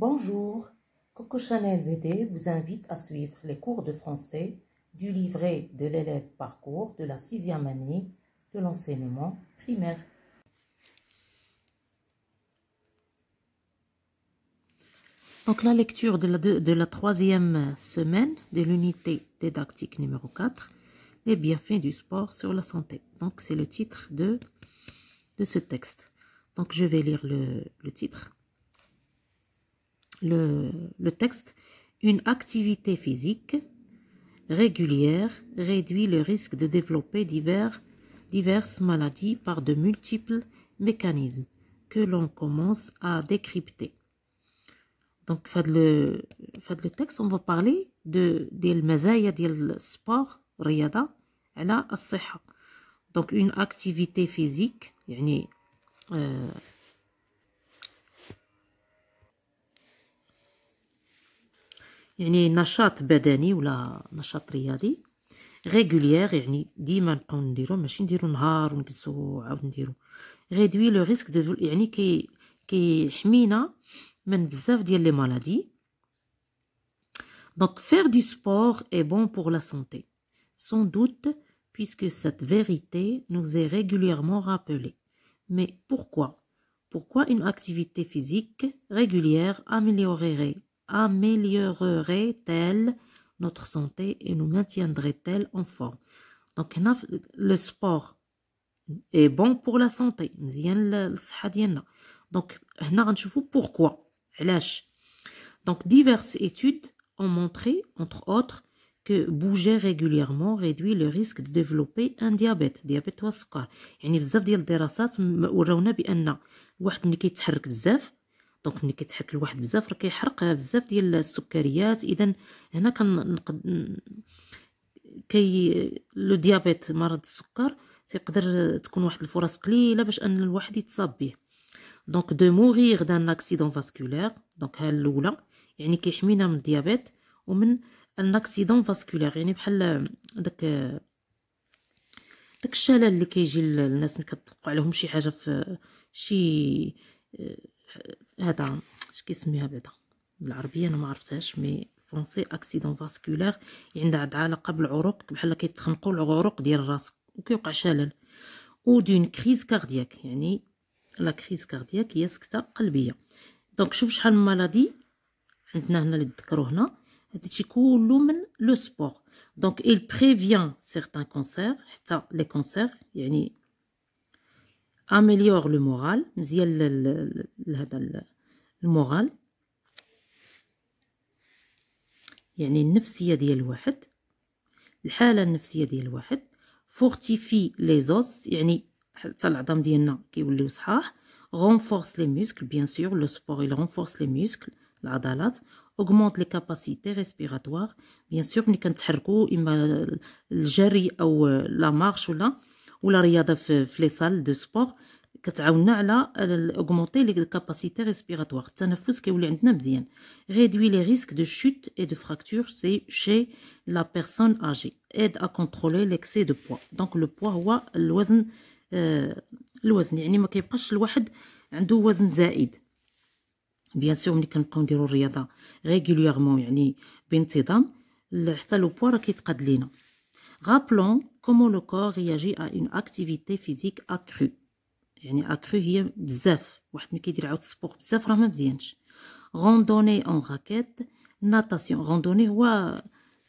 Bonjour, Coco Chanel BD vous invite à suivre les cours de français du livret de l'élève parcours de la 6e année de l'enseignement primaire. Donc la lecture de la 3e semaine de l'unité didactique numéro 4, les bienfaits du sport sur la santé. Donc c'est le titre de ce texte. Donc je vais lire le titre. Le texte, une activité physique régulière réduit le risque de développer diverses maladies par de multiples mécanismes que l'on commence à décrypter. Donc, le texte, on va parler des المزايا ديال السبور الرياضة على الصحة. Donc, une activité physique, يعني نشاط بدني ولا نشاط رياضي régulière، يعني ديما نبقاو نديرو، ماشي نديرو نهار ونجلسو وعاود نديرو. réduit le risque de، يعني كيحمينا من بزاف ديال لي مالادي. Donc faire du sport est bon pour la santé, sans doute, puisque cette vérité nous est régulièrement rappelée. Mais pourquoi une activité physique régulière améliorerait-elle notre santé et nous maintiendrait-elle en forme? Donc le sport est bon pour la santé، مزيان للصحة ديالنا. Donc هنا غنشوفو pourquoi، علاش. Donc diverses études ont montré, entre autres, que bouger régulièrement réduit le risque de développer un diabète هو السكر. يعني بزاف ديال الدراسات وراونا بان الواحد ملي كيتحرك بزاف، دونك ملي كيتحرك الواحد بزاف راه كيحرق بزاف ديال السكريات. اذا هنا لو ديابيت، مرض السكر، تقدر تكون واحد الفرص قليله باش ان الواحد يتصاب به. دونك دو مورير دان اكسيدون فاسكولير، دونك ها الاولى يعني كيحمينا من الديابيت ومن ان اكسيدون فاسكولير، يعني بحال داك الشلل اللي كيجي للناس ملي كتوقع لهم شي حاجه في شي هذا اش كيسميها بعدا بالعربيه، انا ما عرفتهاش، مي فرونسي اكسيدون فاسكولير يعني عندها علاقه بالعروق، بحال كيتخنقوا العروق ديال الراس وكيوقع شلل. او دون كريز كاردياك، يعني لا كريز كاردياك هي سكته قلبيه. دونك شوف شحال من مالادي عندنا هنا اللي تذكروا هنا، هادشي كله من لو سبور. دونك il prévient certains cancers، حتى لي كونسير، يعني améliore le moral، مزيان هذا المورال، يعني النفسيه ديال الواحد، الحاله النفسيه ديال الواحد. fortifie les os، يعني حتى العظام ديالنا كيوليو صحاح. renforce les muscles، bien sûr le sport il renforce les muscles، العضلات. augmente les capacités respiratoires، bien sûr ملي كنتحركوا اما الجري او لا مارش ولا رياضه في لي سال دو سبور كتعاوننا على augmenter les capacités respiratoires، التنفس كيولي عندنا مزيان. réduit les risques de chute et de fracture chez la personne âgée. aide à contrôler l'excès de poids. donc le poids هو الوزن، يعني ما كيبقاش الواحد عنده وزن زائد. بيان سور ملي كنبقاو نديرو الرياضه ريغوليرمون، يعني بانتظام، حتى لو بوا راه كيتقاد لينا. rappelons comment le corps réagit à une activité physique accrue، يعني accrue هي بزاف، واحد ملي كيدير عاود السبور بزاف راه ما مزيانش. randonnée en raquette، natation، randonnée هو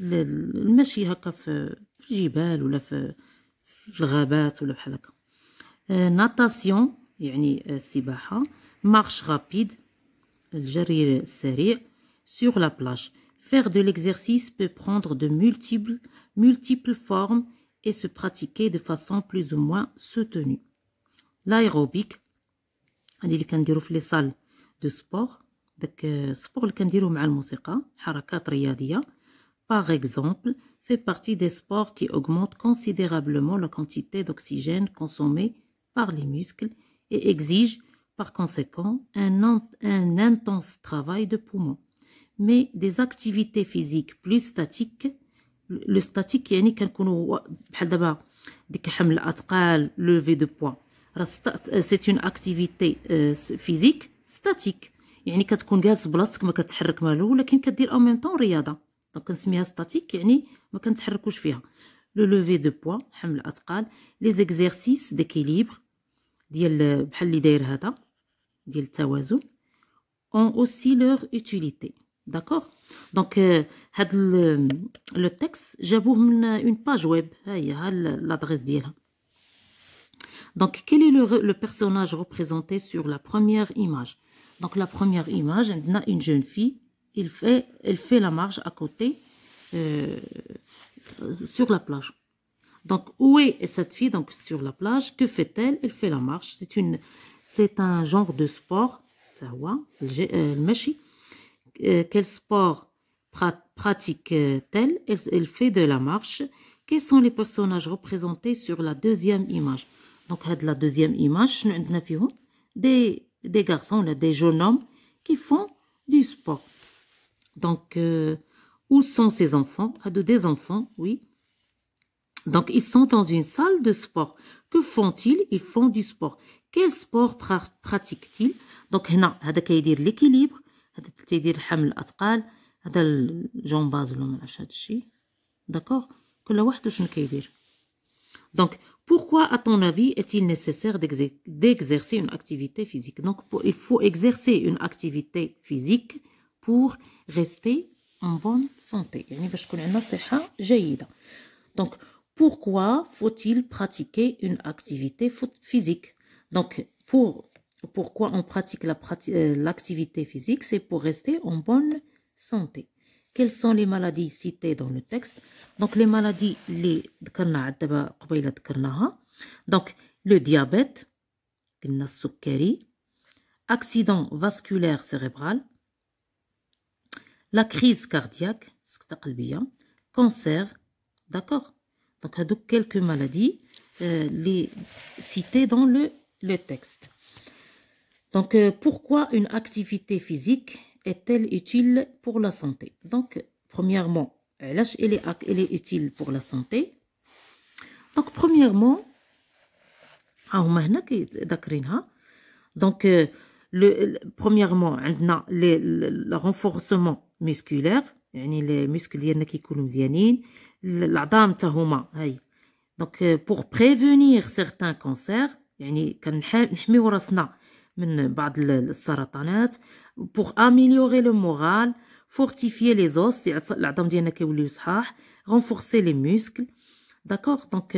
المشي هكا في الجبال ولا في الغابات ولا بحال هكا. natation يعني السباحه. marche rapide، الجري السريع. sur la plage. faire de l'exercice peut prendre de multiples formes et se pratiquer de façon plus ou moins soutenue. l'aérobic، هادي اللي كنديرو في لي سال دو سبور، داك السبور اللي كنديرو مع الموسيقى، حركات رياضيه. par exemple fait partie des sports qui augmentent considérablement la quantité d'oxygène consommée par les muscles et exige par conséquent un intense travail de poumon. mais des activités physiques plus statiques، le statique يعني كنكونوا بحال دابا ديك حمل الاثقال، lever de poids، c'est une activité physique statique، يعني كتكون جالس بلاصتك ما كتحرك مالو ولكن كدير او ميم طون رياضه. دونك كنسميها ستاتيك يعني ما كنتحركوش فيها. لو لوفي دو بوا حمل الاثقال، لي زيكزيرسيس ديكيليبر ديال بحال اللي داير هذا ديال التوازن ont aussi leur utilité. D'accord. Donc هاد le texte جابوه من une page web. ها l'adresse ديالها. Donc quel est le personnage représenté sur la première image? Donc la première image, on a une jeune fille, elle fait la marche à côté sur la plage. Donc où est cette fille? Donc sur la plage, que fait-elle? Elle fait la marche. C'est un genre de sport. Quel sport pratique-t-elle? Elle fait de la marche. Quels sont les personnages représentés sur la deuxième image? Donc la deuxième image, des garçons, des jeunes hommes qui font du sport. Donc où sont ces enfants? Des enfants, oui. Donc ils sont dans une salle de sport. Que font-ils? Ils font du sport. Quel sport pratiquent-ils? Donc هنا هذا كيدير l'équilibre، هذا تيدير حمل الاثقال، هذا الجمباز ولا ما عرفتش هذا الشيء. داكوغ كل واحد وشنو كيدير. Donc pourquoi à ton avis est-il nécessaire d'exercer une activité physique? Donc il faut exercer une activité physique pour rester en bonne santé، يعني باش تكون عندنا صحة جيدة. Donc pourquoi faut-il pratiquer une activité physique? Donc pourquoi on pratique l'activité physique? C'est pour rester en bonne santé. Quelles sont les maladies citées dans le texte? Donc les maladies اللي ذكرنا دابا قبيله ذكرناها. Donc le diabète، قلنا السكري، accident vasculaire cérébral، la crise cardiaque، سكتة قلبية، cancer. D'accord. Donc هادوك quelques maladies les citées dans le texte. Donc pourquoi une activité physique est-elle utile pour la santé? Donc premièrement, elle est utile pour la santé. Donc premièrement هما هنا ذاكرينها. Donc premièrement عندنا le renforcement musculaire، يعني les muscles ديالنا كيكونوا مزيانين، العظام حتى هما هاي. Donc pour prévenir certains cancers، يعني كنحميو راسنا من بعض السرطانات. pour améliorer le moral، fortifier les os، العظام ديالنا كيوليو صحاح، renforcer les muscles. D'accord. Donc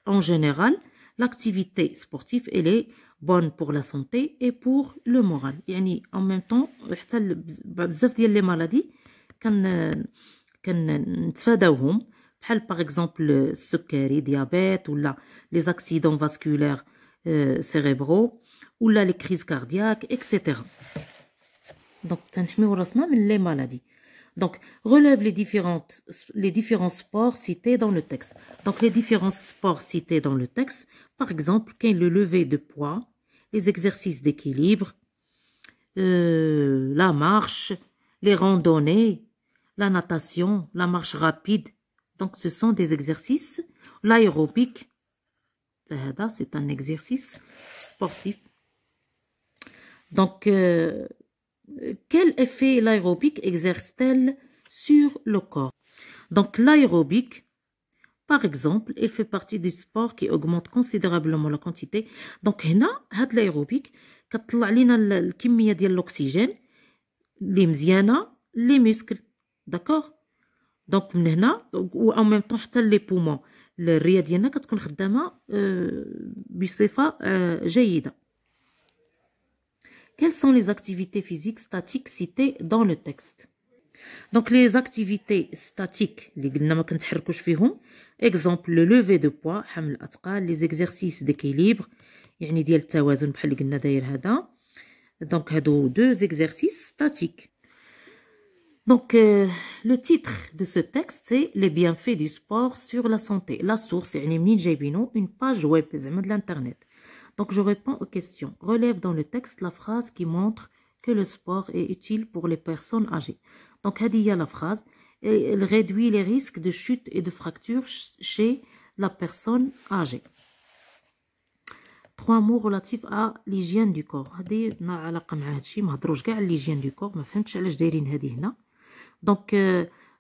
en général l'activité sportive elle est bonne pour la santé et pour le moral. يعني en même temps حتى بزاف ديال لي مالادي كنتفاداوهم، بحال باغ اكزومبل السكري ديابيت، ولا لي اكسيدون فاسكولير سيريبرو، ولا لي كريز كاردياك اكسيتيرا. دونك تنحميو راسنا من لي مالادي. Donc relève les différents sports cités dans le texte. Donc les différents sports cités dans le texte, par exemple le lever de poids, les exercices d'équilibre, la marche, les randonnées, la natation, la marche rapide. Donc ce sont des exercices. L'aérobic, c'est un exercice sportif. Donc quel effet l'aérobic exerce-t-elle sur le corps? Donc l'aérobic, par exemple, il fait partie du sport qui augmente considérablement la quantité. Donc هنا هاد l'aérobic كتطلع لينا الكمية ديال الأكسجين اللي مزيانة لي مسكل. داكوغ. دونك من هنا و en même temps حتى لي بومون، الرئة ديالنا كتكون خدامة بصفة جيدة. Quelles sont les activités physiques statiques citées dans le texte? Donc les activités statiques اللي قلنا ما كنتحركوش فيهم، exemple le lever de poids حمل الأثقال، les exercices d'équilibre يعني ديال التوازن بحال اللي قلنا داير هذا. Donc هادو deux exercices statiques. Donc le titre de ce texte c'est les bienfaits du sport sur la santé. La source يعني منين جايبينو une page web زعما de l'internet. Donc je réponds aux questions. Relève dans le texte la phrase qui montre que le sport est utile pour les personnes âgées. Donc هذه هي la phrase. Elle réduit les risques de chute et de fracture chez la personne âgée. 3 mots relatifs à l'hygiène du corps. هذه علاقة مع هادشي ما هضروش كاع على l'hygiène du corps. ما فهمتش علاش دايرين هذه هنا. دونك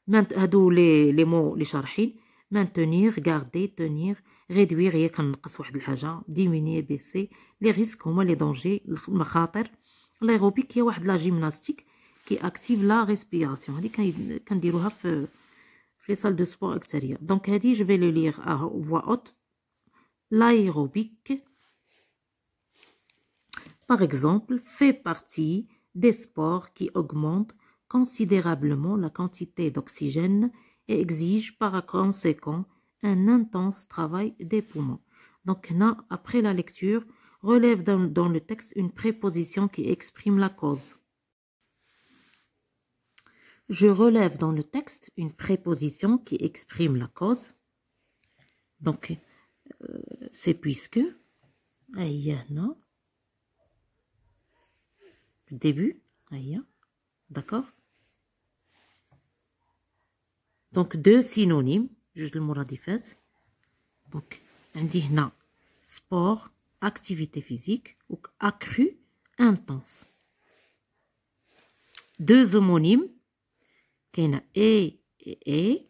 هادو لي مو اللي شارحين. maintenir, garder, tenir, réduire هي كنقص واحد الحاجة. diminuer, baisser. les risques هما لي دونجي المخاطر. l'aérobic هي واحد لا جيمناستيك كي اكتيف لا ريسبيراسيون. هذه كنديروها في les salles de sport أكثرية. دونك هذه je vais le lire à voix haute. L'aérobic, par exemple, fait partie des sports qui augmentent considérablement la quantité d'oxygène et exigent par conséquent un intense travail des poumons. Donc, là, après la lecture, relève dans le texte une préposition qui exprime la cause. Je relève dans le texte une préposition qui exprime la cause. Donc, c'est puisque, le début, d'accord. Donc, deux synonymes, juste le moradifet. Donc, on dit sport, activité physique, ou accru, intense. Deux homonymes, qu'il y a et,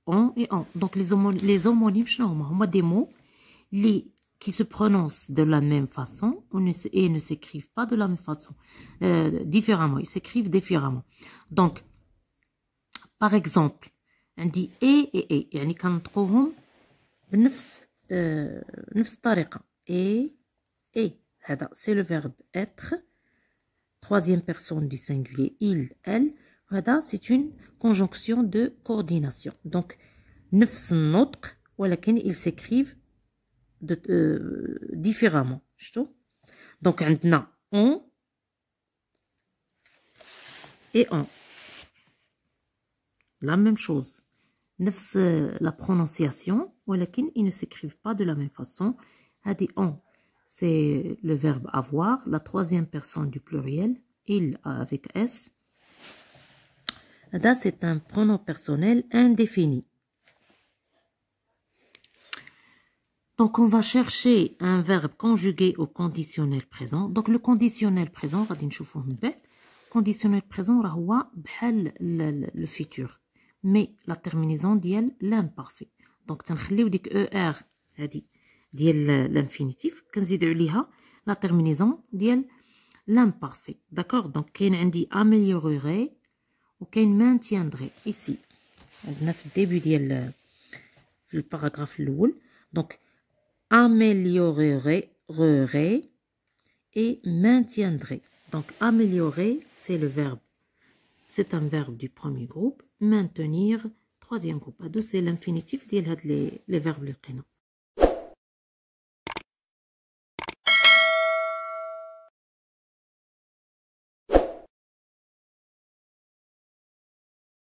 on et on. Donc, les homonymes, c'est des mots qui se prononcent de la même façon et ne s'écrivent pas de la même façon, différemment. Ils s'écrivent différemment. Donc, par exemple, on dit et. يعني كنطقوهم بنفس الطريقة. Et. هذا c'est le verbe être. Troisième personne du singulier. Il, elle. هذا c'est une conjonction de coordination. Donc, نفس النطق ولكن ils s'écrivent différemment. Donc, عندنا on et on. La même chose. نفس la prononciation ولكن ils ne s'écrivent pas de la même façon. هذه on, c'est le verbe avoir, la troisième personne du pluriel, il avec s. هذا c'est un pronom personnel indéfini. Donc, on va chercher un verbe conjugué au conditionnel présent. Donc, le conditionnel présent, غادي نشوفوه من بعد. Conditionnel présent راه هو بحال le futur. Mais la terminaison ديال l'imparfait. Donc, تنخليو ديك ER هادي ديال l'infinitif. كنزيدو عليها la terminaison ديال l'imparfait. D'accord? Donc, كاين عندي améliorerait وكاين maintiendrait. Ici, عندنا في الديبي ديال في الباراغراف الأول. Donc, améliorerait et maintiendrait. Donc, améliorer, c'est le verbe. C'est un verbe du premier groupe. Maintenir, troisième groupe. C'est l'infinitif ديال هاد les verbes اللي لقينا.